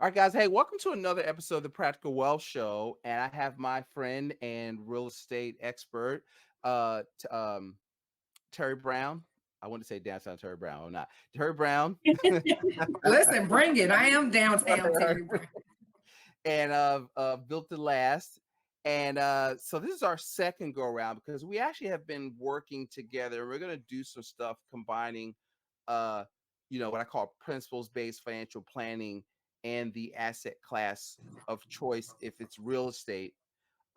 right, guys. Hey, welcome to another episode of the Practical Wealth Show. And I have my friend and real estate expert, Terry Brown. I want to say downtown Terry Brown or not. Terry Brown. Listen, bring it. I am downtown Terri Brown. And Built to Last. And so this is our second go around because we actually have been working together. We're going to do some stuff combining, what I call principles-based financial planning and the asset class of choice if it's real estate,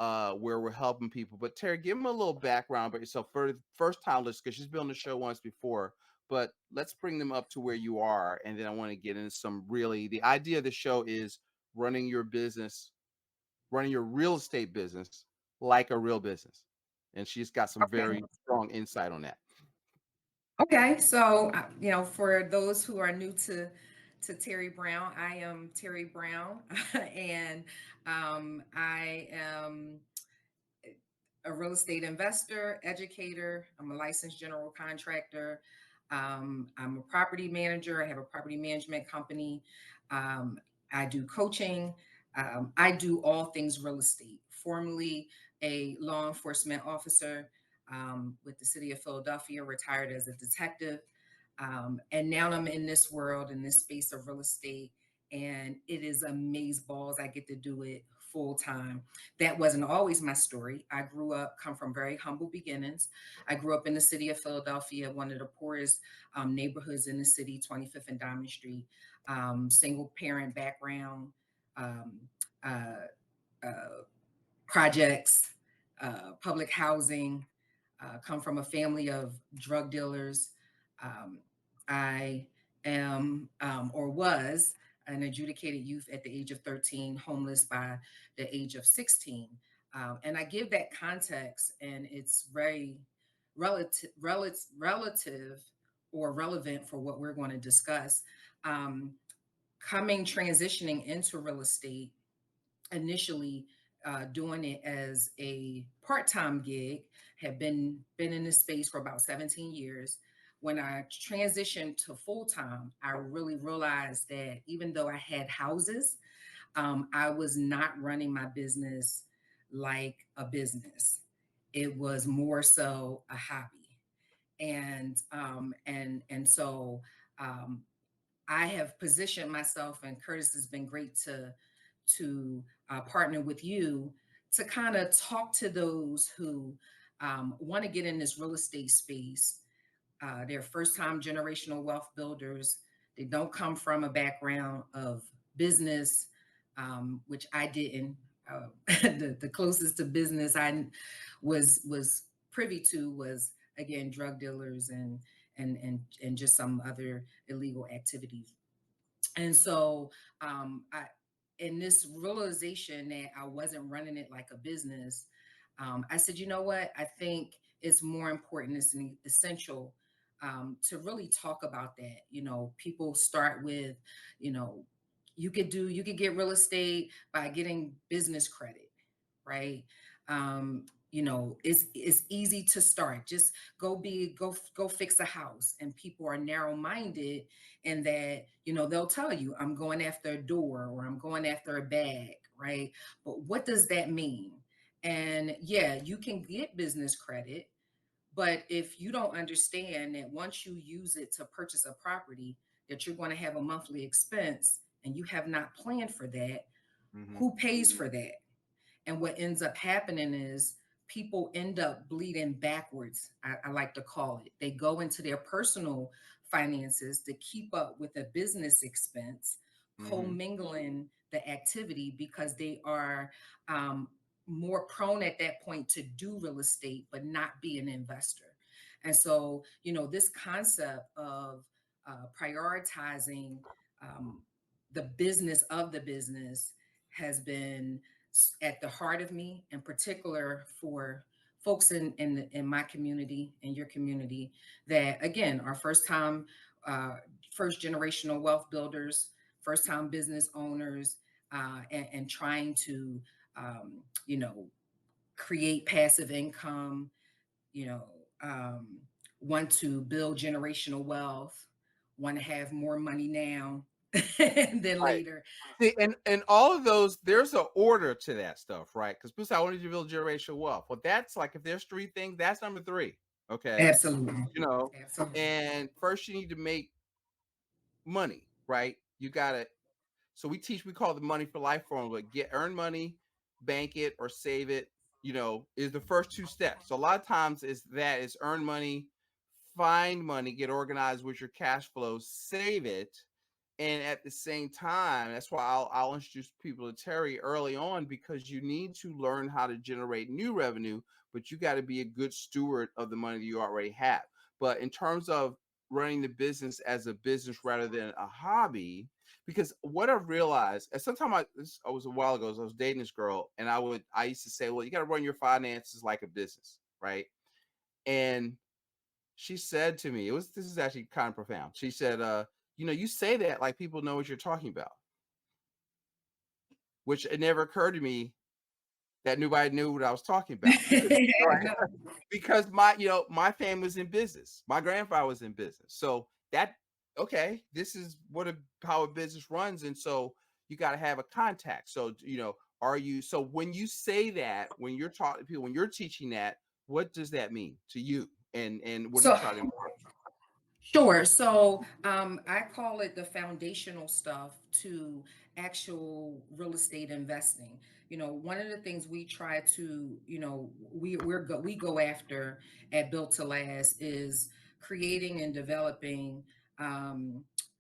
where we're helping people. But Terry, give them a little background about yourself for the first time listeners, because she's been on the show once before. But let's bring them up to where you are, and then I want to get into some really. The idea of the show is running your business, running your real estate business like a real business, and she's got some Okay. very strong insight on that. Okay. So, for those who are new to Terri Brown, I am Terri Brown, and I am a real estate investor, educator. I'm a licensed general contractor. I'm a property manager. I have a property management company. Um, I do coaching. I do all things real estate. Formerly a law enforcement officer with the city of Philadelphia, retired as a detective. And now I'm in this world, in this space of real estate. And it is amaze balls. I get to do it full time. That wasn't always my story. I come from very humble beginnings. I grew up in the city of Philadelphia, one of the poorest neighborhoods in the city, 25th and Diamond Street, single parent background, um, uh, uh, projects, public housing, come from a family of drug dealers. Um, I am or was an adjudicated youth at the age of 13, homeless by the age of 16. And I give that context, and it's very relative or relevant for what we're going to discuss. Transitioning into real estate initially, doing it as a part-time gig, had been in this space for about 17 years. When I transitioned to full-time, I really realized that even though I had houses, I was not running my business like a business. It was more so a hobby. And so um, I have positioned myself, and Curtis has been great to partner with you to kind of talk to those who want to get in this real estate space. They're first time generational wealth builders. They don't come from a background of business, which I didn't. The closest to business I was privy to was, again, drug dealers and just some other illegal activities. And so in this realization that I wasn't running it like a business, I said, you know what? I think it's more important, it's essential to really talk about that. People start with, you know, you could get real estate by getting business credit, right? It's easy to start. Just go fix a house. And people are narrow minded in that, they'll tell you, I'm going after a door or I'm going after a bag, right? But what does that mean? And yeah, you can get business credit, but if you don't understand that once you use it to purchase a property, that you're going to have a monthly expense and you have not planned for that, Mm-hmm. who pays for that? And what ends up happening is people end up bleeding backwards, I like to call it. They go into their personal finances to keep up with a business expense, Mm-hmm. commingling the activity because they are more prone at that point to do real estate, but not be an investor. And so, this concept of prioritizing um, the business of the business has been at the heart of me, in particular for folks in my community and your community that, again, are uh, first generational wealth builders, first time business owners, and trying to create passive income, you know, um, want to build generational wealth, want to have more money now, and then Right. later. See, and all of those, there's an order to that stuff, right? Because people say, I wanted to build generational wealth. Well, that's like if there's three things, that's number three. Okay. Absolutely. You know, Absolutely. and first you need to make money, right? You gotta so we call it the money for life formula. Get earn money, bank it or save it, is the first two steps. So a lot of times is earn money, find money, get organized with your cash flow, save it, and at the same time, that's why I'll introduce people to Terri early on because you need to learn how to generate new revenue, but you got to be a good steward of the money that you already have. But in terms of running the business as a business rather than a hobby, because what I've realized, and sometimes I was a while ago, I was dating this girl, and I used to say, well, you got to run your finances like a business, right? And she said to me, this is actually kind of profound. She said, you say that like people know what you're talking about, which it never occurred to me that nobody knew what I was talking about because right, No. because my family was in business. My grandfather was in business. So that okay, this is how a business runs. And so you got to have a contact. So, are you so when you say that, when you're talking to people, when you're teaching that, what does that mean to you? And what are you So trying to sure. So I call it the foundational stuff to actual real estate investing. One of the things we try to, we go after at Built to Last is creating and developing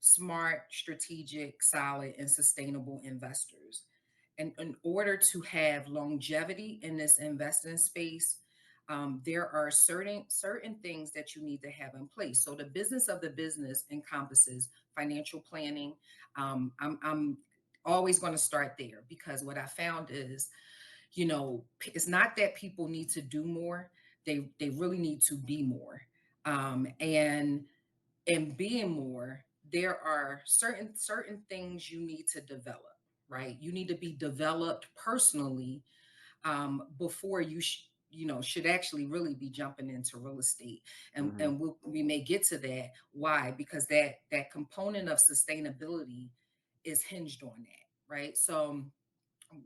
smart, strategic, solid, and sustainable investors. And in order to have longevity in this investing space, there are certain things that you need to have in place. So the business of the business encompasses financial planning. I'm always going to start there because what I found is, it's not that people need to do more; they really need to be more. And in being more, there are certain things you need to develop. Right, you need to be developed personally before should actually really be jumping into real estate. and Mhm. and we may get to that. Why? Because that component of sustainability is hinged on that, right? So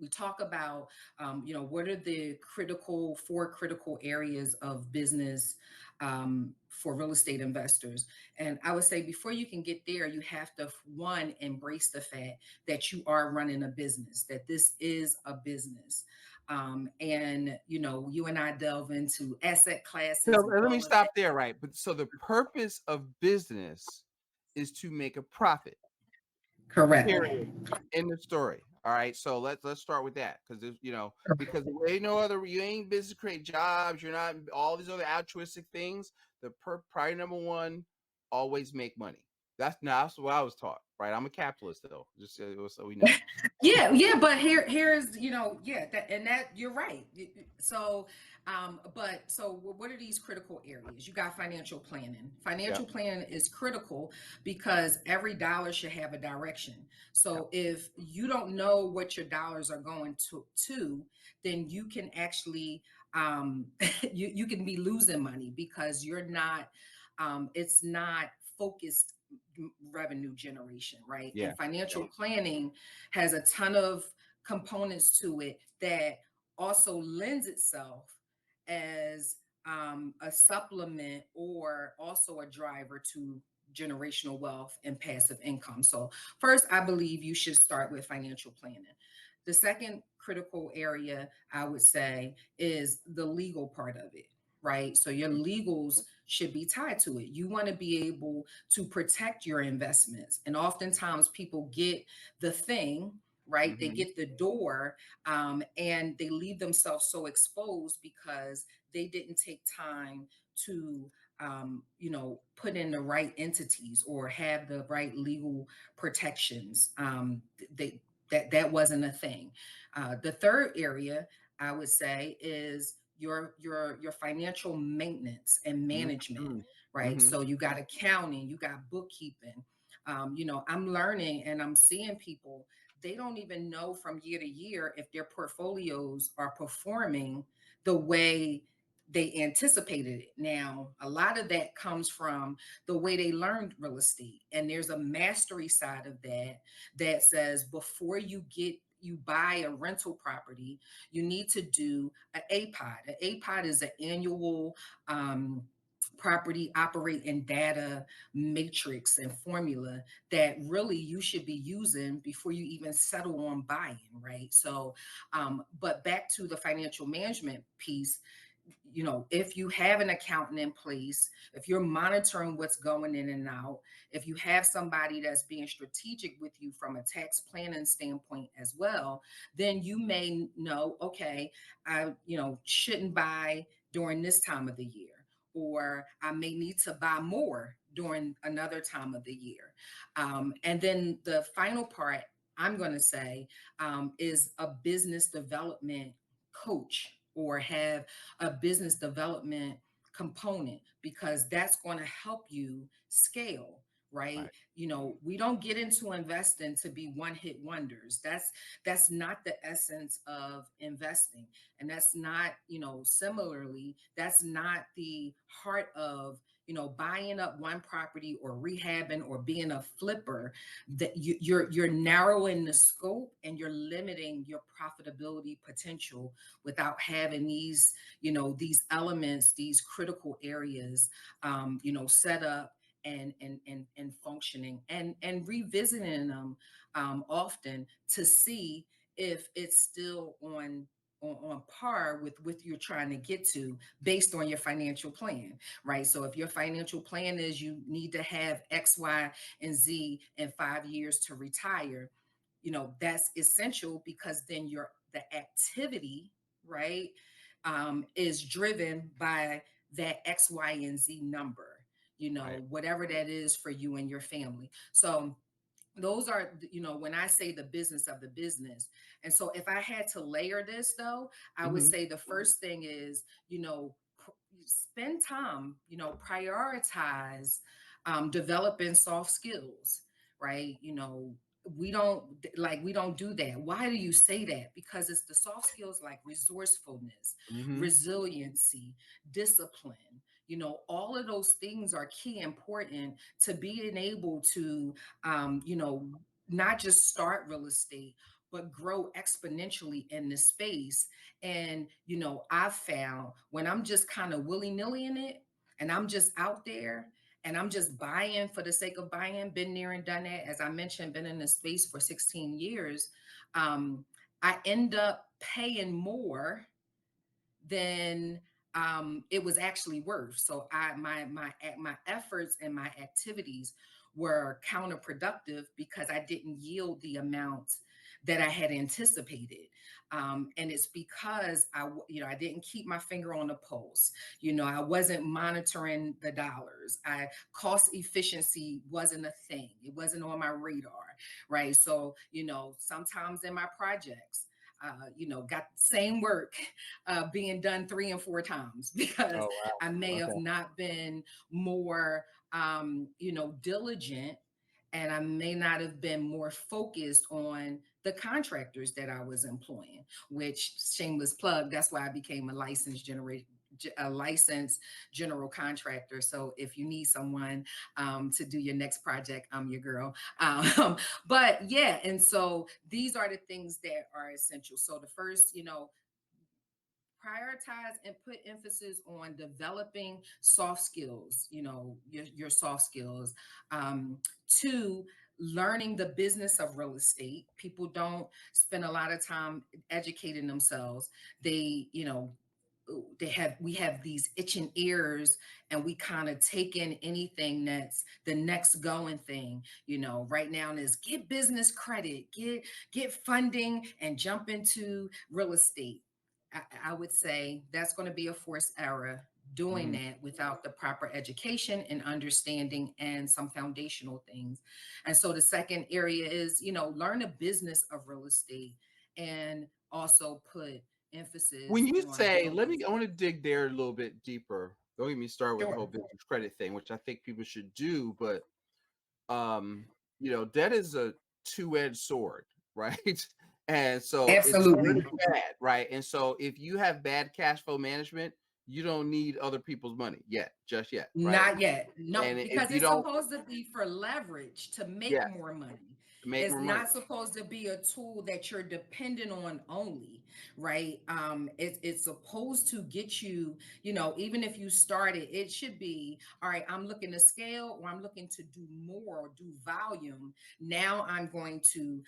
we talk about what are the four critical areas of business for real estate investors. And I would say before you can get there, you have to, one, embrace the fact that you are running a business, that this is a business. And you and I delve into asset So classes and let me all of that. stop there, right? But so the purpose of business is to make a profit. Correct. Period. In the story. All right. So let's start with that because because there ain't no other you ain't business create jobs. You're not all these other altruistic things. The priority number one, always make money. That's what I was taught. Right. I'm a capitalist though. Just so we know. Yeah, but here's yeah, that, and that you're right. So but so what are these critical areas? You got financial planning. Yeah. Financial planning is critical because every dollar should have a direction. Yeah. So if you don't know what your dollars are going to, then you can actually you can be losing money because you're not it's not focused revenue generation, right? Yeah. And financial planning has a ton of components to it that also lends itself as a supplement or also a driver to generational wealth and passive income. So, first, I believe you should start with financial planning. The second critical area I would say is the legal part of it, right? So, your legals should be tied to it. You want to be able to protect your investments. And oftentimes people get the thing, right? They Mm-hmm. get the door and they leave themselves so exposed because they didn't take time to put in the right entities or have the right legal protections. They that wasn't a thing. The third area I would say is your financial maintenance and management, Mm-hmm. right? Mm-hmm. So you got accounting, you got bookkeeping. I'm learning and I'm seeing people, they don't even know from year to year if their portfolios are performing the way they anticipated it. Now, a lot of that comes from the way they learned real estate. And there's a mastery side of that that says before you buy a rental property, you need to do an APOD. An APOD is an annual property operating data matrix and formula that really you should be using before you even settle on buying, right? So, but back to the financial management piece, if you have an accountant in place, if you're monitoring what's going in and out, if you have somebody that's being strategic with you from a tax planning standpoint as well, then you may know, okay, I, shouldn't buy during this time of the year, or I may need to buy more during another time of the year. And then the final part I'm going to say is a business development coach, or have a business development component, because that's going to help you scale, right? Right. We don't get into investing to be one hit wonders. That's not the essence of investing. And that's not, similarly, that's not the heart of buying up one property or rehabbing or being a flipper. That you're narrowing the scope and you're limiting your profitability potential without having these elements, these critical areas, set up and functioning, and revisiting them often to see if it's still on par with you're trying to get to based on your financial plan, right? So if your financial plan is you need to have X, Y, and Z in 5 years to retire, that's essential, because then the activity, right, is driven by that X, Y, and Z number, Right. whatever that is for you and your family. So those are, when I say the business of the business. And so if I had to layer this though, I would Hmm. say the first thing is, spend time, prioritize developing soft skills, right? We don't do that. Why do you say that? Because it's the soft skills like resourcefulness, Hmm. resiliency, discipline. All of those things are key important to being able to not just start real estate, but grow exponentially in this space. And, I've found when I'm just kind of willy nilly in it, and I'm just out there, and I'm just buying for the sake of buying, been there and done that. As I mentioned, been in this space for 16 years. Um, I end up paying more than it was actually worth. So my efforts and my activities were counterproductive because I didn't yield the amount that I had anticipated. And it's because I didn't keep my finger on the pulse. I wasn't monitoring the dollars. Cost efficiency wasn't a thing. It wasn't on my radar, right? So sometimes in my projects, got the same work being done 3 and 4 times because Oh I may wow. have Okay. not been more, diligent, and I may not have been more focused on the contractors that I was employing, which, shameless plug, that's why I became a licensed general contractor. So if you need someone to do your next project, I'm your girl. But yeah, and so these are the things that are essential. So the first, prioritize and put emphasis on developing soft skills, your soft skills. Two, learning the business of real estate. People don't spend a lot of time educating themselves. We have these itching ears, and we kind of take in anything that's the next going thing. Right now is get business credit, get funding, and jump into real estate. I would say that's going to be a forced error, doing Hmm. that without the proper education and understanding and some foundational things. And so the second area is, learn the business of real estate, and also put When emphasis you on say, let building. me, I want to dig there a little bit deeper. Don't get me started with the whole Sure. business credit thing, which I think people should do, but um, that is a two-edged sword, right? And so it's good Absolutely. and bad, right? And so if you have bad cash flow management, you don't need other people's money yet, just yet, right? Not yet. No, And if because you it's don't, supposed to be for leverage to make yes, more money. to make It's more money. not supposed to be a tool that you're dependent on only, right? It's supposed to get you, even if you started, it should be, all right, I'm looking to scale or I'm looking to do more or do volume. Now I'm going to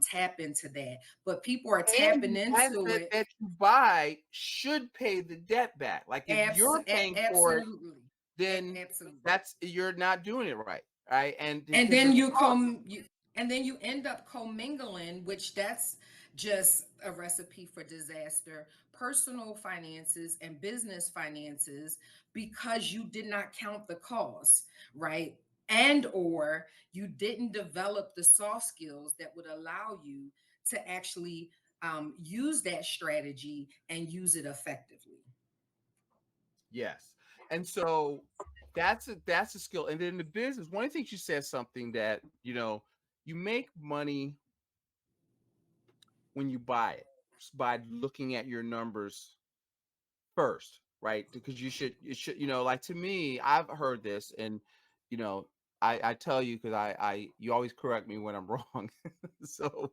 tap into that. But people are And tapping the into asset it. that you buy should pay the debt back. Like if you're paying for it, Absolutely. then Absolutely. that's you're not doing it right, right? And and because then there's you cost. come you and then you end up commingling, which that's just a recipe for disaster. Personal finances and business finances, because you did not count the cost, right? And or you didn't develop the soft skills that would allow you to actually use that strategy and use it effectively. Yes. And so that's a skill. And then the business, one of the things you said something that, you make money when you buy it by looking at your numbers first, right? Because you should, like to me, I've heard this and you know, I tell you because you always correct me when I'm wrong. So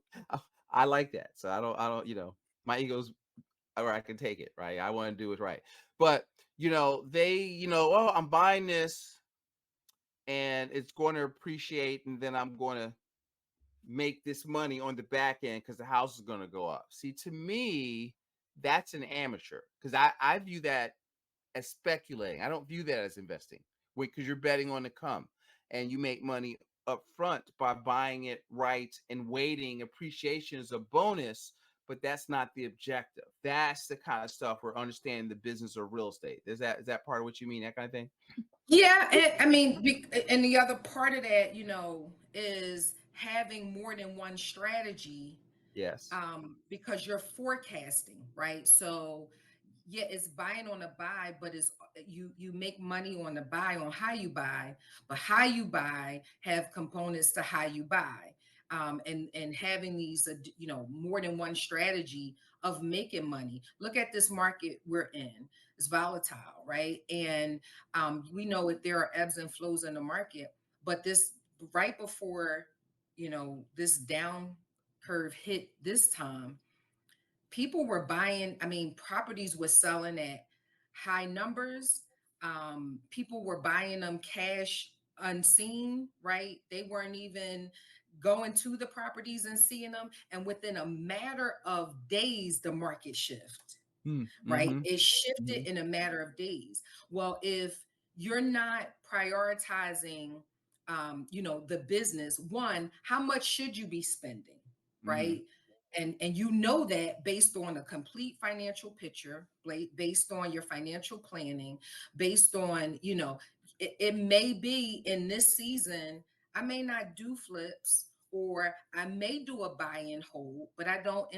I like that. So I don't, my ego's or I can take it, right? I want to do it right. But oh, I'm buying this and it's going to appreciate, and then I'm going to make this money on the back end because the house is going to go up. See, to me, that's an amateur because I view that as speculating. I don't view that as investing because you're betting on the come and you make money up front by buying it right and waiting. Appreciation is a bonus, but that's not the objective. That's the kind of stuff we're understanding the business of real estate. Is that part of what you mean? That kind of thing? Yeah, and I mean, and the other part of that, is having more than one strategy, Yes. because you're forecasting, right? So yeah, it's buying on the buy, but it's you make money on the buy on how you buy, but how you buy have components to how you buy. And having these more than one strategy of making money. Look at this market we're in. It's volatile, right? And we know that there are ebbs and flows in the market, but this right before this down curve hit this time, people were buying, I mean, properties were selling at high numbers. People were buying them cash unseen, right? They weren't even going to the properties and seeing them. And within a matter of days, the market shift, right? Mm-hmm. It shifted Hmm. in a matter of days. Well, if you're not prioritizing, the business, one, how much should you be spending, Hmm. right? And you know that based on a complete financial picture, based on your financial planning, based on, it may be in this season, I may not do flips, or I may do a buy and hold, but I don't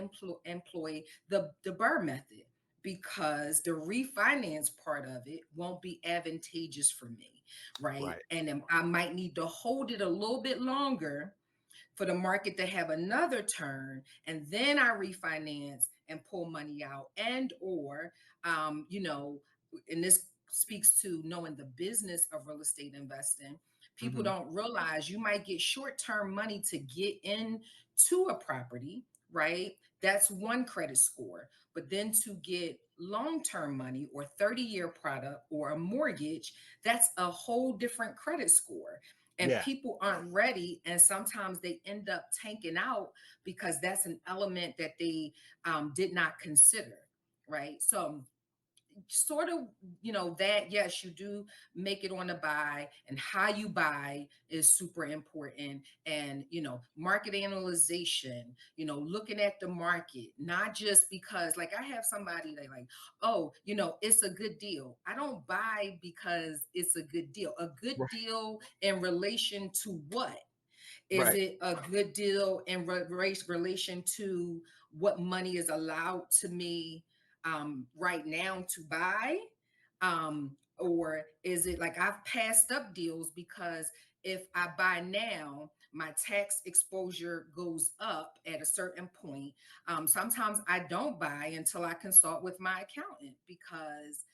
employ the BRRRR method because the refinance part of it won't be advantageous for me, right? Right. And I might need to hold it a little bit longer for the market to have another turn, and then I refinance and pull money out. And or and this speaks to knowing the business of real estate investing. People Hmm. don't realize you might get short-term money to get into a property, right? That's one credit score. But then to get long-term money or 30-year product or a mortgage, that's a whole different credit score. And Yeah. people aren't ready, and sometimes they end up tanking out because that's an element that they did not consider, right? So sort of, that, yes, you do make it on a buy, and how you buy is super important. And market analyzation, looking at the market, not just because, like, I have somebody, they like, oh, it's a good deal. I don't buy because it's a good deal. A good Right. deal in relation to what? Is Right. it a good deal in relation to what money is allowed to me right now to buy? Or is it like I've passed up deals because if I buy now, my tax exposure goes up at a certain point. Sometimes I don't buy until I consult with my accountant because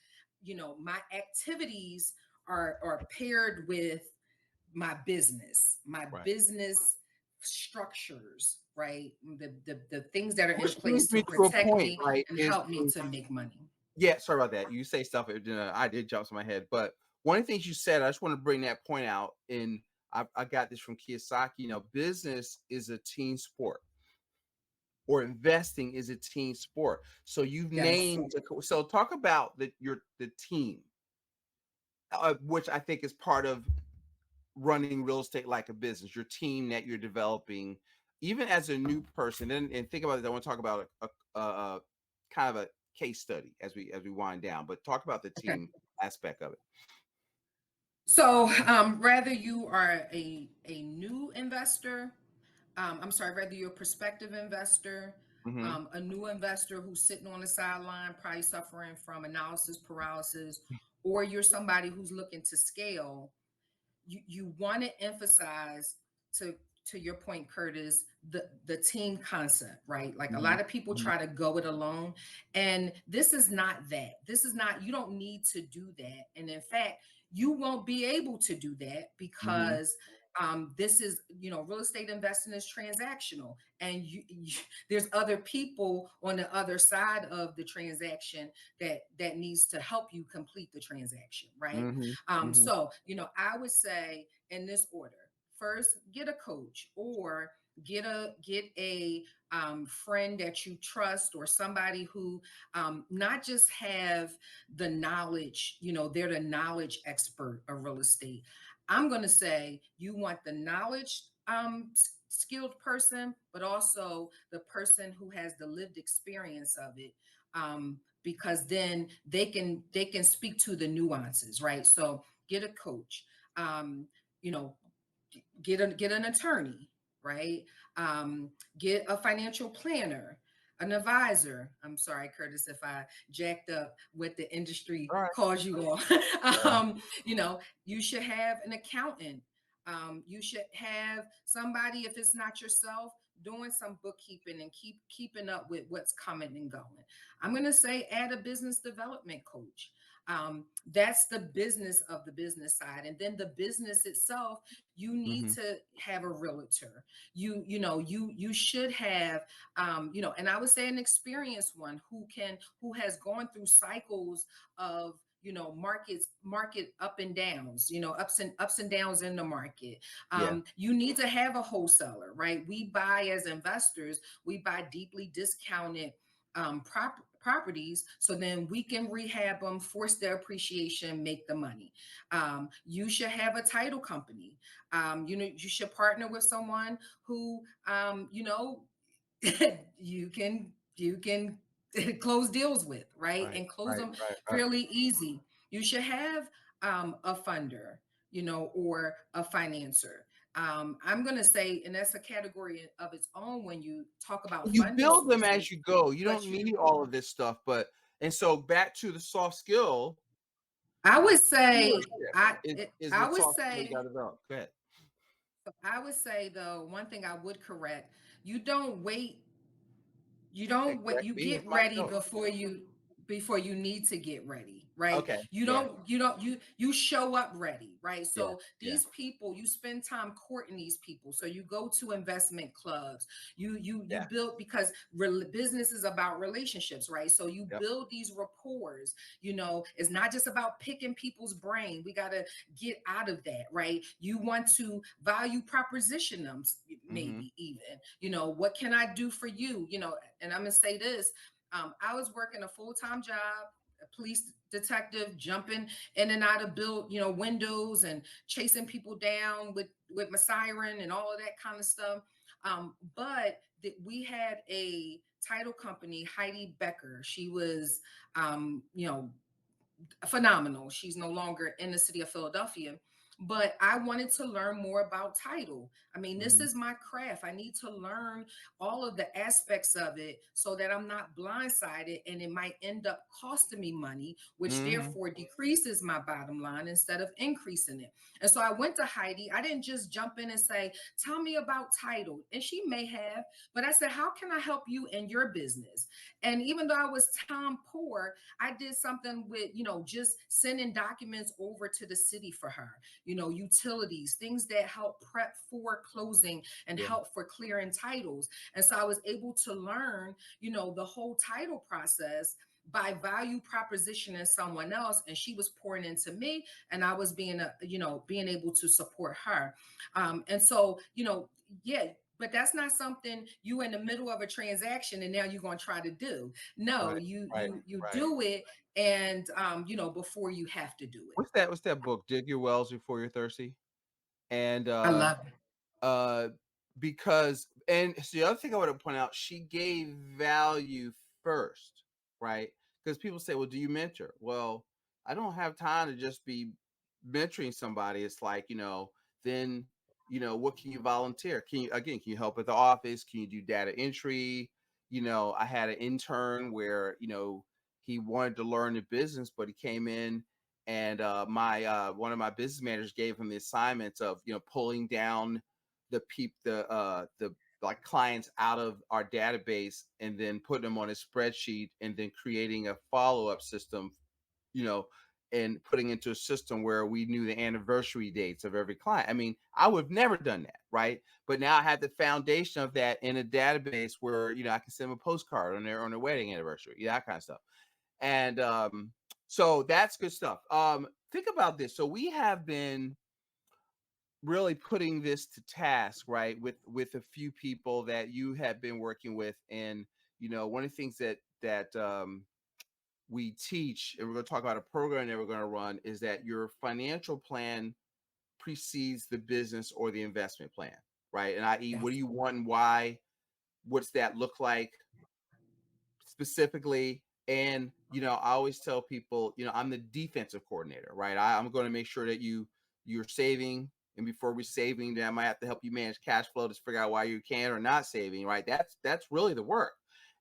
my activities are paired with my Right. business structures, right? The things that are in Which brings place to me to a protect point, me right? and help me to make money. Yeah, sorry about that. You say stuff, I did jump to my head, but one of the things you said, I just want to bring that point out. And I got this from Kiyosaki. Business is a team sport, or investing is a team sport. So you've Yes. named. So talk about the team, which I think is part of running real estate like a business. Your team that you're developing, even as a new person. And think about it. I want to talk about a kind of a case study as we wind down. But talk about the Okay. team aspect of it. So, rather you are a new investor, I'm sorry, whether you're a prospective investor, Hmm. a new investor who's sitting on the sideline, probably suffering from analysis paralysis, or you're somebody who's looking to scale, you want to emphasize, to your point, Curtis, the team concept, right? Like a Hmm. lot of people Hmm. try to go it alone, and this is not that. This is not, you don't need to do that, and in fact, you won't be able to do that Hmm. because this is, real estate investing is transactional, and there's other people on the other side of the transaction that needs to help you complete the transaction, right? Hmm. Hmm. So, I would say in this order: first, get a coach, or get a friend that you trust, or somebody who not just have the knowledge, they're the knowledge expert of real estate. I'm going to say you want the knowledge skilled person, but also the person who has the lived experience of it, because then they can speak to the nuances, right? So get a coach, um, you know, get an attorney, right? Get a financial planner, an advisor. I'm sorry, Curtis, if I jacked up what the industry All right. calls you all. Yeah. You should have an accountant. You should have somebody, if it's not yourself, doing some bookkeeping and keeping up with what's coming and going. I'm going to say add a business development coach. That's the business of the business side, and then the business itself, you need Hmm. to have a realtor. You should have, and I would say an experienced one who has gone through cycles of, market up and downs, ups and downs in the market. Yeah. You need to have a wholesaler, right? We buy, as investors, we buy deeply discounted properties, so then we can rehab them, force their appreciation, make the money. You should have a title company. You should partner with someone who, you can close deals with, right? Right. And close Right. them Right. Right. fairly easy. You should have a funder, or a financer. I'm going to say, and that's a category of its own when you talk about You funding build them sources, as you go. You but don't need all of this stuff, but and so back to the soft skill I would say, stewardship I is I the would soft skill you got say, to develop. Go ahead. I would say though, one thing I would correct: you don't wait you don't wait Correct you me. It's get my ready show. before you need to get ready, right? Okay. you Yeah. don't you don't you show up ready, right? Yeah. So Yeah. these people, you spend time courting these people, so you go to investment clubs, you Yeah. build, because business is about relationships, right? So you Yep. build these rapport. It's not just about picking people's brain. We got to get out of that, right? You want to value proposition them, Hmm. maybe even, what can I do for you? And I'm gonna say this: I was working a full-time job, a police detective, jumping in and out of windows, and chasing people down with my siren and all of that kind of stuff. But we had a title company, Heidi Becker. She was, phenomenal. She's no longer in the city of Philadelphia. but I wanted to learn more about title. I mean, this Mhm. is my craft. I need to learn all of the aspects of it so that I'm not blindsided and it might end up costing me money, which Mhm. therefore decreases my bottom line instead of increasing it. And so I went to Heidi. I didn't just jump in and say, "Tell me about title." And she may have, but I said, "How can I help you in your business?" And even though I was time poor, I did something with, just sending documents over to the city for her, utilities, things that help prep for closing and Yeah. help for clearing titles. And so I was able to learn, the whole title process by value propositioning someone else, and she was pouring into me, and I was being able to support her. And so, yeah, but that's not something you in the middle of a transaction and now you're going to try to do. No, Right. Right. you Right. do it, and before you have to do it. What's that book? Dig Your Wells Before You're Thirsty. And I love it. uh because and so the other thing I want to point out, she gave value first, right? Because people say, well, do you mentor? Well, I don't have time to just be mentoring somebody. It's like, then what can you volunteer? Can you help at the office? Can you do data entry? I had an intern where he wanted to learn the business, but he came in, and my one of my business managers gave him the assignments of pulling down the like clients out of our database and then putting them on a spreadsheet and then creating a follow-up system, you know and putting into a system where we knew the anniversary dates of every client. I mean, I would have never done that, right? But now I have the foundation of that in a database where I can send them a postcard on their wedding anniversary, that kind of stuff. And so that's good stuff. Think about this. So we have been really putting this to task, right, with a few people that you have been working with. And one of the things that we teach, and we're going to talk about a program that we're going to run, is that your financial plan precedes the business or the investment plan, right? And i.e., what do Yes. you want and why? What's that look like specifically? And I always tell people, I'm the defensive coordinator, right? I'm going to make sure that you're saving, and before we're saving, then I might have to help you manage cash flow to figure out why you can or not saving, right? That's really the work.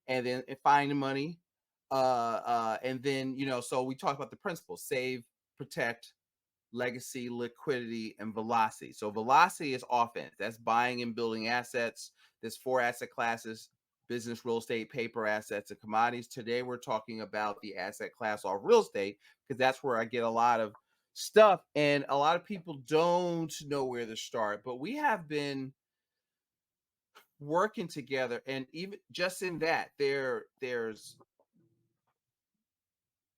And then find the money, and then so we talk about the principles: save, protect, legacy, liquidity, and velocity. So velocity is offense. That's buying and building assets. There's four asset classes: business, real estate, paper assets, and commodities. Today, we're talking about the asset class of real estate, because that's where I get a lot of stuff. And a lot of people don't know where to start, but we have been working together. And even just in that, there's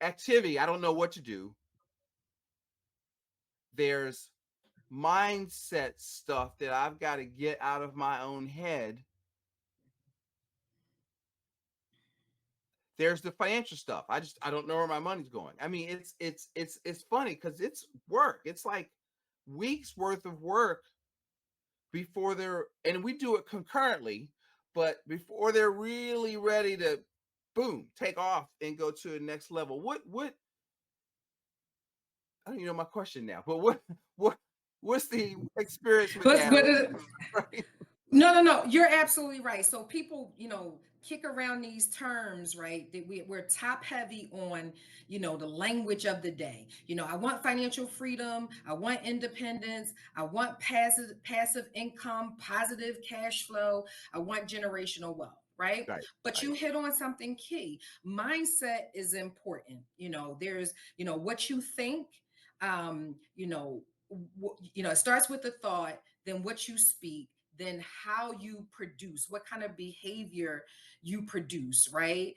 activity. I don't know what to do. There's mindset stuff that I've got to get out of my own head. There's the financial stuff. I don't know where my money's going. I mean, it's funny because it's work. It's like weeks worth of work before they're, and we do it concurrently, but before they're really ready to boom, take off and go to the next level. What I don't even know my question now, but what what's the experience with But that? but Right? No, no, no. You're absolutely right. So people, kick around these terms, right? That we're top heavy on, the language of the day. I want financial freedom. I want independence. I want passive income, positive cash flow. I want generational wealth, right? Right, But right, you hit on something key. Mindset is important. There's, what you think. It starts with the thought, then what you speak, then how you produce, what kind of behavior you produce, right?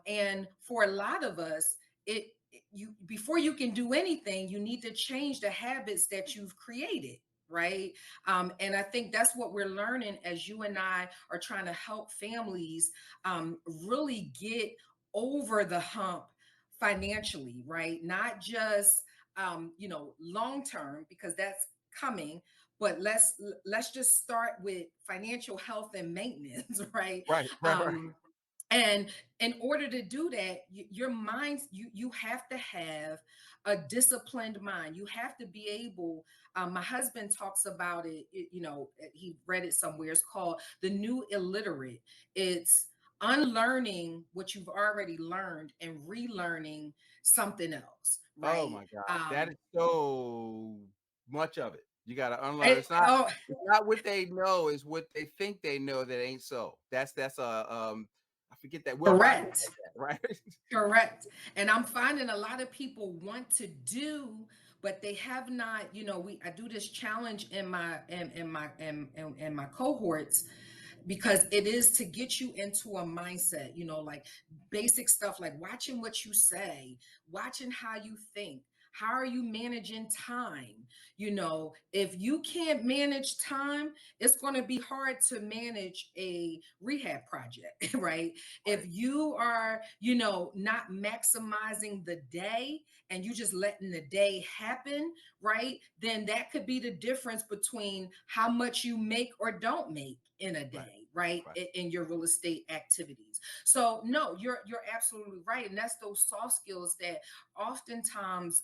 And for a lot of us, you before you can do anything, you need to change the habits that you've created, right? And I think that's what we're learning as you and I are trying to help families really get over the hump financially, right? Not just long term, because that's coming, but let's just start with financial health and maintenance, right? right, right, right. um And in order to do that, your mind, you have to have a disciplined mind. You have to be able, my husband talks about he read it somewhere. It's called the new illiterate. It's unlearning what you've already learned and relearning something else, Oh right? my gosh, that is so much of it. You gotta unlearn. It, oh, It's not what they know, it's what they think they know that ain't so. That's I forget that. Will Rogers correct. said that, right? Correct. And I'm finding a lot of people want to do, but they have not, I do this challenge in my cohorts, because it is to get you into a mindset, like basic stuff like watching what you say, watching how you think. How are you managing time? If you can't manage time, it's going to be hard to manage a rehab project, right? If Right, you are, not maximizing the day and you just letting the day happen, right? Then that could be the difference between how much you make or don't make in a right, day, right? right, In your real estate activities. So no, you're absolutely right. And that's those soft skills that oftentimes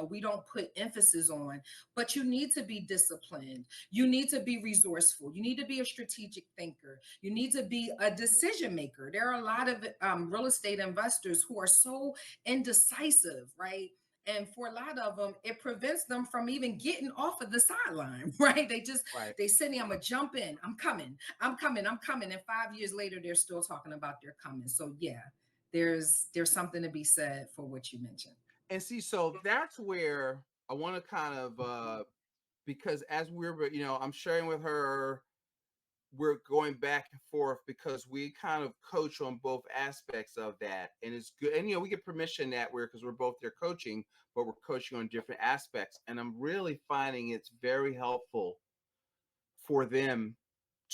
we don't put emphasis on, but you need to be disciplined. You need to be resourceful. You need to be a strategic thinker. You need to be a decision maker. There are a lot of real estate investors who are so indecisive, right? And for a lot of them, it prevents them from even getting off of the sideline, right? right. They say, I'm gonna jump in, I'm coming. And 5 years later, they're still talking about their coming. So yeah, there's something to be said for what you mentioned. And see, so that's where I want to kind of because as we're I'm sharing with her, we're going back and forth because we kind of coach on both aspects of that, and it's good. And we get permission that we're because we're both there coaching, but we're coaching on different aspects, and I'm really finding it's very helpful for them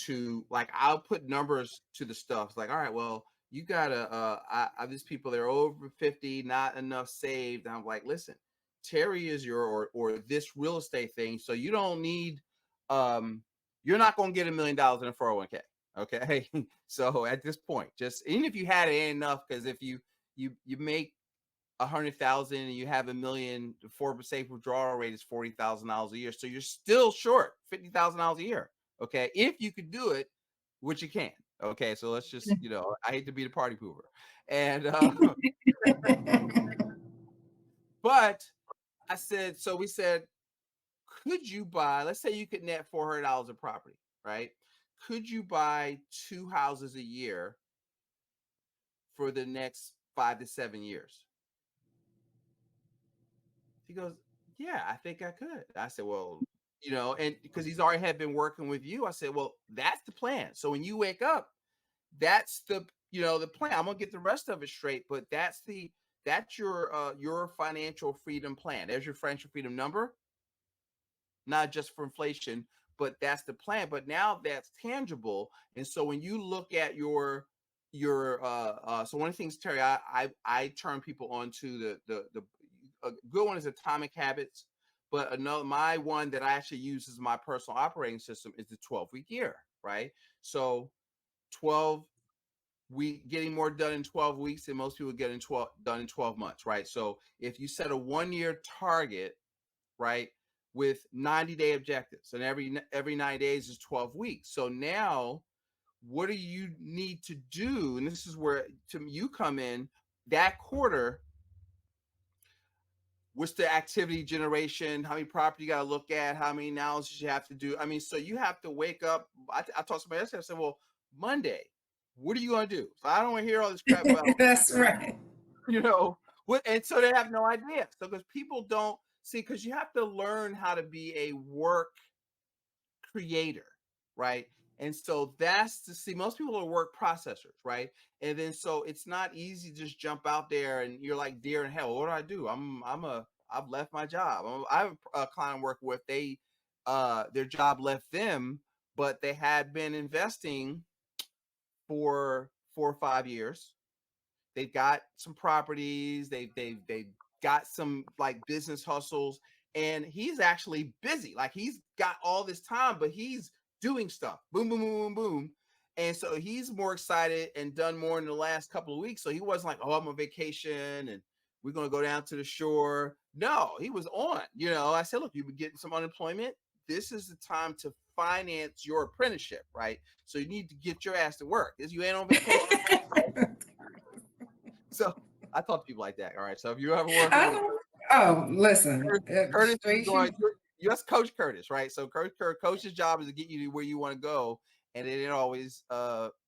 to, like, I'll put numbers to the stuff. It's like, all right, well, you gotta I these people, they're over 50, not enough saved. And I'm like, listen, Terry is your or this real estate thing, so you don't need you're not gonna get $1 million in a 401k. Okay. So at this point, just even if you had it, ain't enough, because if you make 100,000 and you have $1 million, the for safe withdrawal rate is $40,000 a year. So you're still short $50,000 a year. Okay. If you could do it, which you can. Okay. So let's just, I hate to be the party pooper. And, but I said, so we said, could you buy, let's say you could net $400 of property, right? Could you buy 2 houses a year for the next 5 to 7 years? He goes, yeah, I think I could. I said, well, and because he's already had been working with you, I said, well, that's the plan. So when you wake up, that's the plan. I'm gonna get the rest of it straight, but that's your financial freedom plan. There's your financial freedom number, not just for inflation, but that's the plan. But now that's tangible. And so when you look at your so one of the things, Terry, I turn people on to the a good one is Atomic Habits, but another, my one that I actually use as my personal operating system, is the 12-week year, right? So 12 week getting more done in 12 weeks than most people get in 12 done in 12 months, right? So if you set a 1 year target, right, with 90-day objectives, and every 90 days is 12 weeks. So now what do you need to do? And this is where you come in. That quarter, what's the activity generation? How many property you got to look at? How many analysis you have to do? I mean, so you have to wake up. I talked to somebody else. I said, well, Monday, what are you going to do? So I don't want to hear all this crap about, That's right. you know, what. And so they have no idea. So because people don't see, because you have to learn how to be a work creator, right? And so that's to see, most people are work processors, right? And then so it's not easy to just jump out there and you're like deer in hell. What do? I've left my job. I have a client I work with, they their job left them, but they had been investing for 4 or 5 years. They've got some properties, they've got some like business hustles, and he's actually busy. Like he's got all this time, but he's doing stuff. Boom, boom, boom, boom, boom. And so he's more excited and done more in the last couple of weeks. So he wasn't like, oh, I'm on vacation and we're going to go down to the shore. No, he was on. I said, look, you've been getting some unemployment. This is the time to finance your apprenticeship, right? So you need to get your ass to work. Because you ain't on vacation. So I talk to people like that. All right. So if you're ever working I with don't. Oh, listen, Curtis is straight going, shoot. that's Coach Curtis, right? So Coach's job is to get you to where you want to go, and it ain't always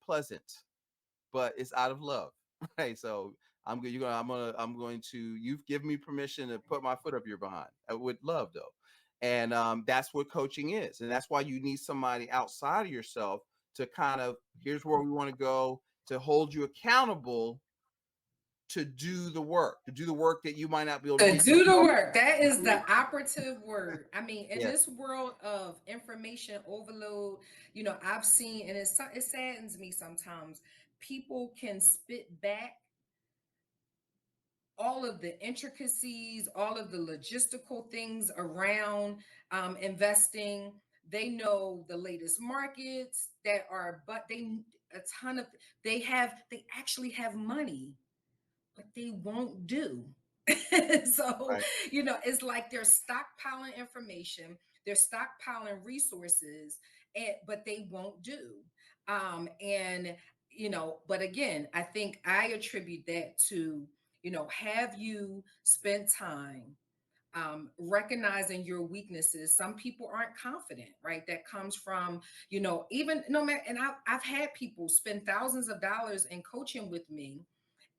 pleasant, but it's out of love, right? So I'm going to. You've given me permission to put my foot up your behind with love, though, and that's what coaching is, and that's why you need somebody outside of yourself to kind of here's where we want to go to hold you accountable to do the work that you might not be able to To get do the yourself. work. That is the operative word. I mean, in Yes, this world of information overload, I've seen, and it saddens me sometimes. People can spit back all of the intricacies, all of the logistical things around investing. They know the latest markets that are, but a ton of, they actually have money, but they won't do. So, right, it's like they're stockpiling information, they're stockpiling resources, but they won't do. And but again, I think I attribute that to, have you spent time recognizing your weaknesses. Some people aren't confident, right? That comes from, even no matter, and I've had people spend thousands of dollars in coaching with me,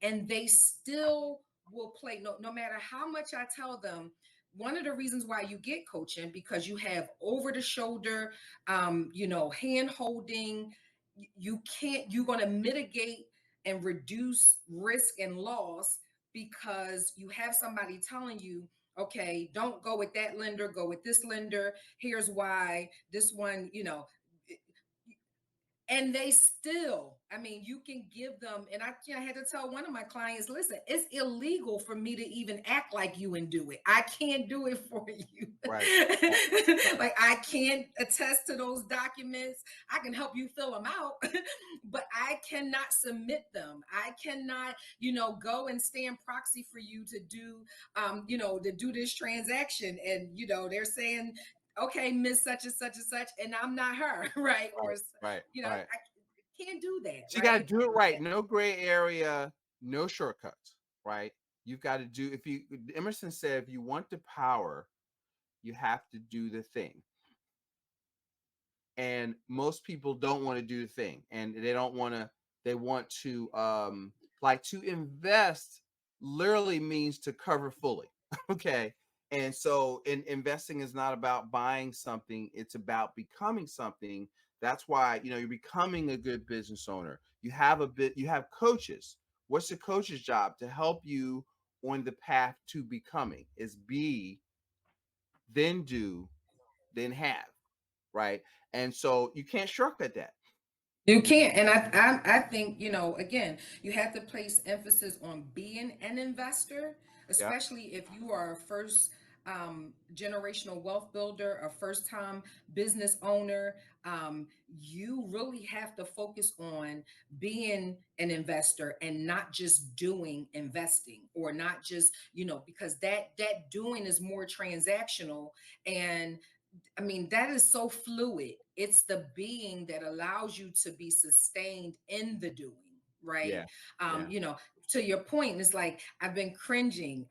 and they still will play, no matter how much I tell them. One of the reasons why you get coaching, because you have over the shoulder, hand holding. You can't, you're going to mitigate and reduce risk and loss, because you have somebody telling you, okay, don't go with that lender, go with this lender. Here's why this one, and they still, I mean, you can give them, and I had to tell one of my clients, listen, it's illegal for me to even act like you and do it. I can't do it for you. right, right, right, Like, I can't attest to those documents. I can help you fill them out, but I cannot submit them. I cannot, go and stand proxy for you to do, to do this transaction. And, they're saying, okay, Miss such and such and such, and I'm not her, right? Or, right, right, right. I can't do that, So you got to right? do it right. No gray area, no shortcuts, right? You've got to do, if you, Emerson said, if you want the power, you have to do the thing. And most people don't want to do the thing, and they don't want to, they want to, like, to invest literally means to cover fully. Okay. And so investing is not about buying something, it's about becoming something. That's why, you're becoming a good business owner. You have coaches. What's the coach's job? To help you on the path to becoming is be, then do, then have, right? And so you can't shortcut that. You can't. And I think, again, you have to place emphasis on being an investor, Yeah. especially if you are a first generational wealth builder, a first time business owner. You really have to focus on being an investor and not just doing investing, or not just, because that doing is more transactional. And I mean, that is so fluid. It's the being that allows you to be sustained in the doing, right? Yeah. Yeah. To your point, it's like I've been cringing.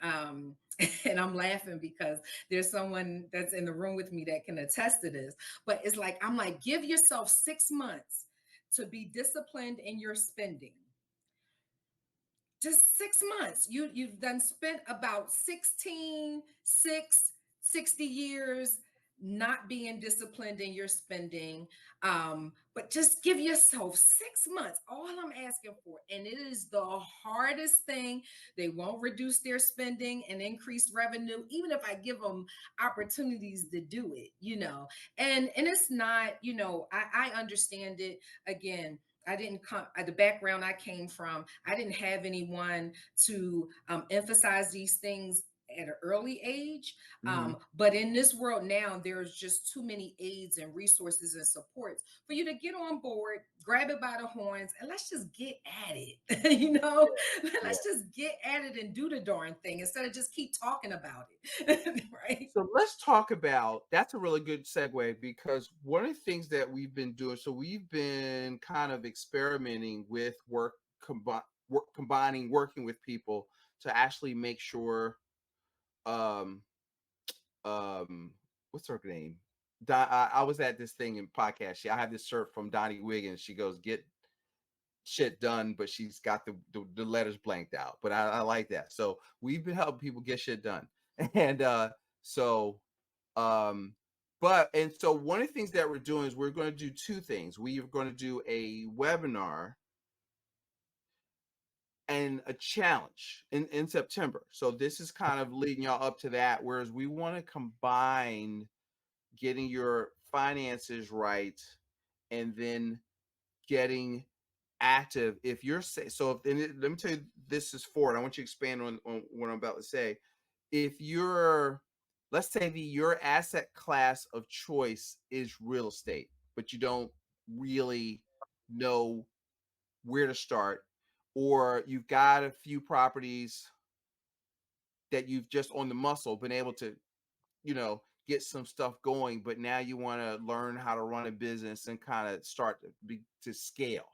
And I'm laughing because there's someone that's in the room with me that can attest to this. But it's like, I'm like, give yourself 6 months to be disciplined in your spending. Just 6 months. You've done spent about 60 years not being disciplined in your spending. But just give yourself 6 months. All I'm asking for. And it is the hardest thing. They won't reduce their spending and increase revenue, even if I give them opportunities to do it. And it's not, I understand it. Again, I didn't come the background I came from. I didn't have anyone to emphasize these things at an early age. Hmm. But in this world now, there's just too many aids and resources and supports for you to get on board, grab it by the horns, and let's just get at it. Yeah. Let's just get at it and do the darn thing instead of just keep talking about it. Right? So let's talk about that's a really good segue because one of the things that we've been doing, so we've been kind of experimenting with work combining working with people to actually make sure um what's her name? I was at this thing in podcast. I have this shirt from Donnie Wiggins. She goes, "Get shit done," but she's got the letters blanked out. But I like that. So we've been helping people get shit done, and so um, but and so one of the things that we're doing is we're going to do two things. We are going to do a webinar and a challenge in September. So this is kind of leading y'all up to that. Whereas we want to combine getting your finances right and then getting active. If you're so if let me tell you, this is for it. I want you to expand on what I'm about to say. If you're, let's say your asset class of choice is real estate, but you don't really know where to start, or you've got a few properties that you've just on the muscle been able to, get some stuff going, but now you want to learn how to run a business and kind of start to scale.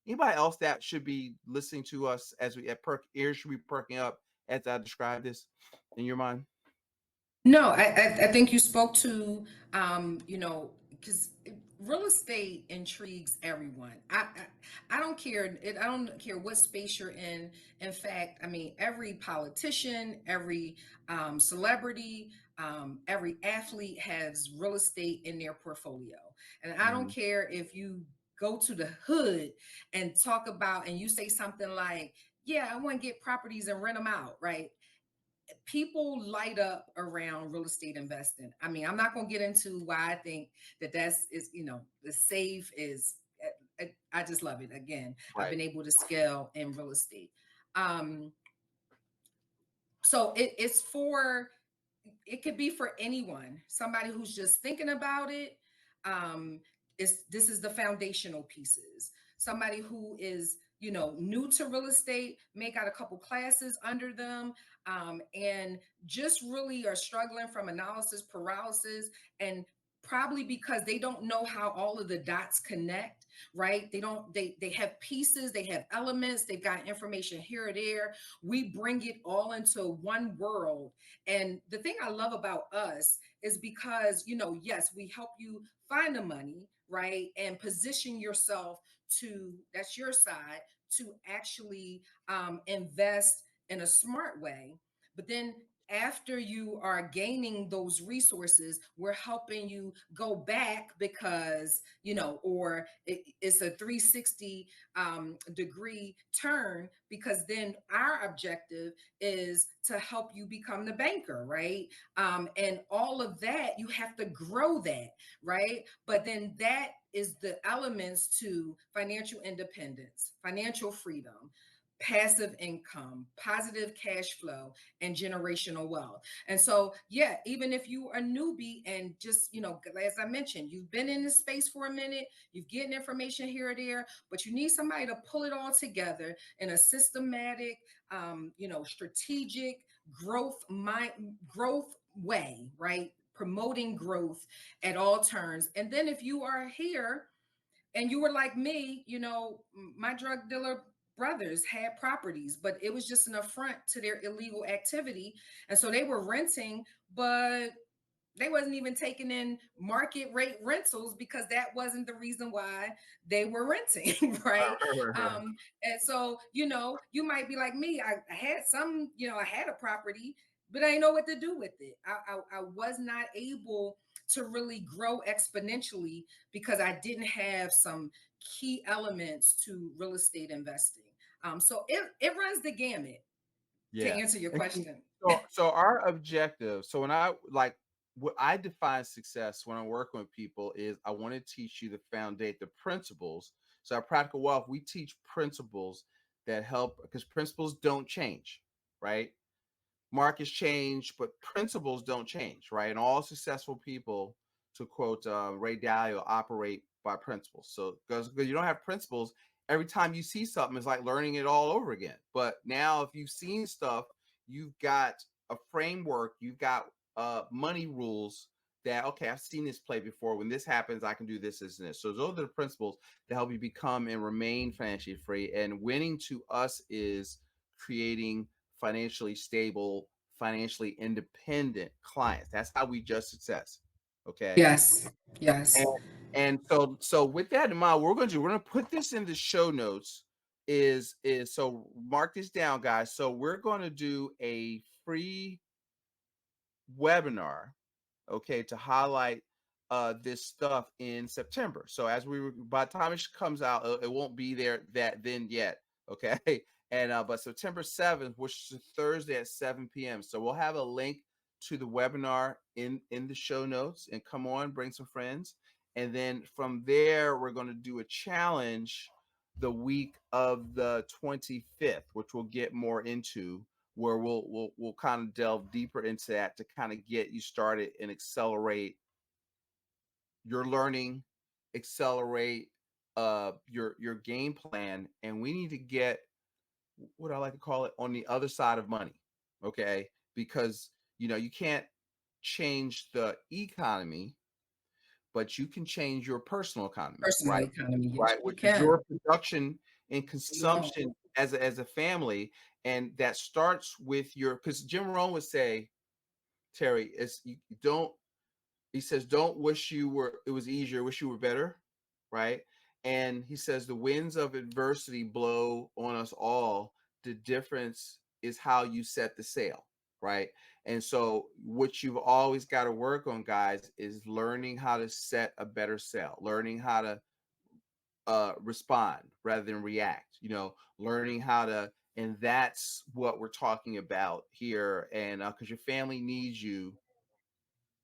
Anybody else that should be listening to us as we ears should be perking up as I describe this in your mind? No, I think you spoke to, because real estate intrigues everyone. I don't care. I don't care what space you're in. In fact, I mean, every politician, every celebrity, every athlete has real estate in their portfolio. And I don't Mhm. care if you go to the hood and talk about, and you say something like, yeah, I want to get properties and rent them out, right? People light up around real estate investing. I mean, I'm not going to get into why I think that's is, the safe is, I just love it. Again, I've Right. been able to scale in real estate. Um, so it's for, it could be for anyone, somebody who's just thinking about it. um this is the foundational pieces. Somebody who is, new to real estate, may got a couple classes under them, and just really are struggling from analysis paralysis, and probably because they don't know how all of the dots connect, right? They have pieces, they have elements, they've got information here or there. We bring it all into one world. And the thing I love about us is because, yes, we help you find the money, right? And position yourself to, that's your side, to actually invest in a smart way. But then after you are gaining those resources, we're helping you go back because, or it's a 360 degree turn, because then our objective is to help you become the banker, right? And all of that, you have to grow that, right? But then that is the elements to financial independence, financial freedom, passive income, positive cash flow, and generational wealth. And so, yeah, even if you are a newbie and just, as I mentioned, you've been in this space for a minute, you've getting information here or there, but you need somebody to pull it all together in a systematic, strategic growth way, right? Promoting growth at all turns. And then if you are here and you were like me, my drug dealer brothers had properties, but it was just an affront to their illegal activity. And so they were renting, but they wasn't even taking in market rate rentals because that wasn't the reason why they were renting. Right? And so, you might be like me. I had some, I had a property, but I didn't know what to do with it. I was not able to really grow exponentially because I didn't have some key elements to real estate investing. So it runs the gamut, to Yeah. answer your And see, question. so our objective, so when I like what I define success when I'm working with people is I want to teach you the foundation, the principles. So our practical wealth, we teach principles that help because principles don't change, right? markets change, but principles don't change, right? And all successful people, to quote Ray Dalio, operate by principles. So because you don't have principles, every time you see something, it's like learning it all over again. But now, if you've seen stuff, you've got a framework, you've got money rules that, okay, I've seen this play before. When this happens, I can do this, this, and this. So those are the principles to help you become and remain financially free. And winning to us is creating financially stable, financially independent clients. That's how we judge success. Okay. Yes. And Yes. and so with that in mind, what we're gonna put this in the show notes. Is so mark this down, guys. So we're gonna do a free webinar, okay, to highlight this stuff in September. So by the time it comes out, it won't be there that then yet, okay. And but September 7th, which is a Thursday at 7 p.m. So we'll have a link to the webinar in the show notes, and come on, bring some friends. And then from there, we're going to do a challenge the week of the 25th, which we'll get more into, where we'll kind of delve deeper into that to kind of get you started and accelerate your learning, accelerate your game plan. And we need to get, what I like to call it, on the other side of money, okay? Because you can't change the economy, but you can change your personal economy, Personal right? economy. Yes, Right, you which is can. your production and Alone. consumption as a family. And that starts with your, because Jim Rohn would say, Terry, it's you don't he says, don't wish you were it was easier, wish you were better, right? And he says the winds of adversity blow on us all. The difference is how you set the sail, right? And so what you've always got to work on, guys, is learning how to set a better sail, learning how to respond rather than react, learning how to, and that's what we're talking about here. And because your family needs you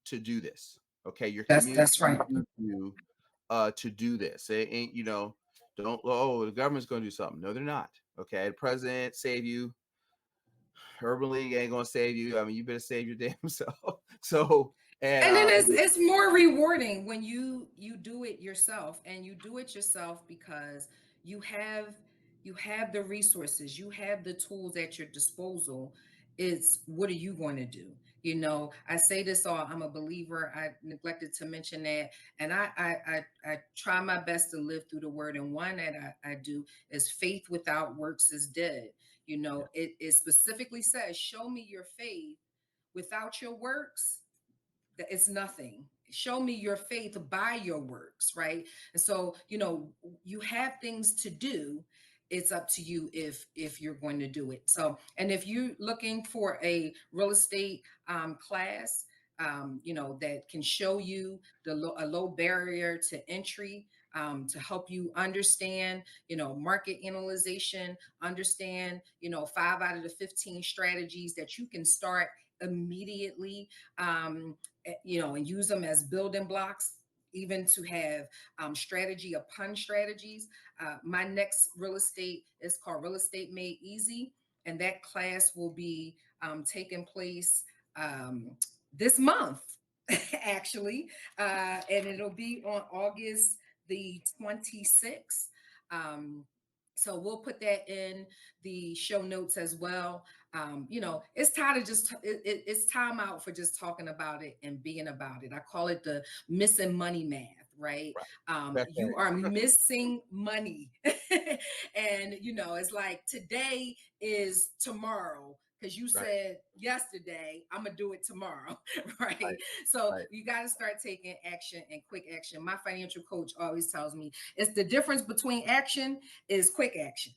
to do this. Okay, your community That's right. needs you to do this. It ain't, don't, oh, the government's going to do something. No, they're not. Okay, the president save you. Urban League ain't going to save you. I mean, you better save your damn self. So, and And then it's more rewarding when you do it yourself, and you do it yourself because you have you have the resources, you have the tools at your disposal. It's what are you going to do? I say this all, I'm a believer. I neglected to mention that. And I try my best to live through the word. And one that I do is faith without works is dead. It specifically says, show me your faith without your works, that it's nothing. Show me your faith by your works, right? And so, you have things to do. It's up to you if you're going to do it. So, and if you're looking for a real estate class, that can show you a low barrier to entry, to help you understand, market analyzation, understand, 5 out of the 15 strategies that you can start immediately, and use them as building blocks, even to have strategy upon strategies. My next real estate is called Real Estate Made Easy, and that class will be taking place this month, actually, and it'll be on August the 26th. Um, so we'll put that in the show notes as well. It's time to it's time out for just talking about it and being about it. I call it the missing money math, right? right, best You are thing. missing money. And it's like today is tomorrow, because you Right, said yesterday I'm gonna do it tomorrow. right, Right? So right. you got to start taking action, and quick action. My financial coach always tells me it's the difference between action is quick action.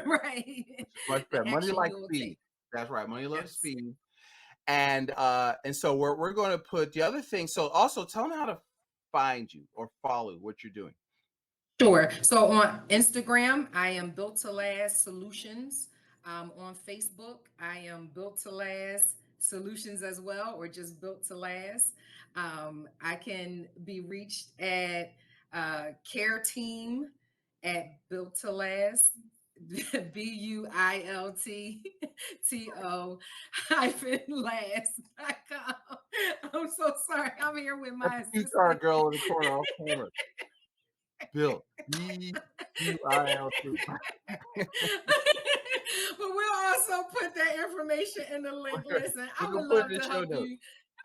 Right? Much The better. Money action like you will speed. take. That's right. Money loves Yes. speed. And so we're going to put the other thing. So also tell them how to find you or follow what you're doing. Sure. So on Instagram, I am Built to Last Solutions. On Facebook, I am Built to Last Solutions as well, or just Built to Last. I can be reached at care team at built to last BUILTTO hyphen last.com. I'm so sorry. I'm here with That's my the guitar assistant. girl in the corner off camera. Built. BUILT. But we'll also put that information in the link. Listen, We're I gonna would put it love in the to show help notes. you.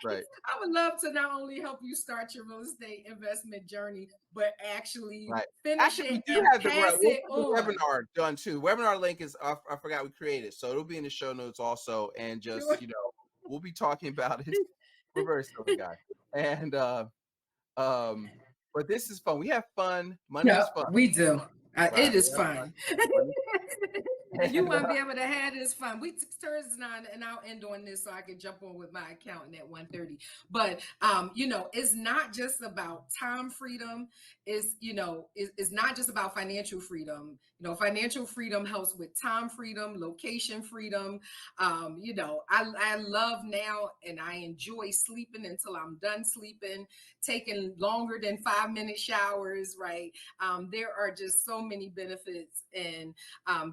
Right. I would love to not only help you start your real estate investment journey, but actually Right. finish Actually, we it do and have the right. pass We'll it put the on. webinar done too. Webinar link is I forgot we created, so it'll be in the show notes also. And just we'll be talking about it. We're very silly guys, and but this is fun. We have fun. Money is Yeah, fun. we do. Right. It We is have fun. fun. Money. And you And want to be able to have this fun. We Thursday night, and I'll end on this so I can jump on with my accountant at 1:30. But it's not just about time freedom. It's not just about financial freedom. Financial freedom helps with time freedom, location freedom. I love now, and I enjoy sleeping until I'm done sleeping, taking longer than 5-minute showers, right? There are just so many benefits in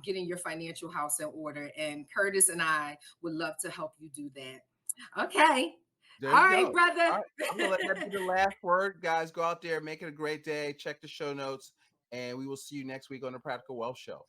getting your financial house in order. And Curtis and I would love to help you do that. Okay. there All you right, go. brother. All right. I'm gonna let that be the last word, guys. Go out there, make it a great day. Check the show notes, and we will see you next week on the Practical Wealth Show.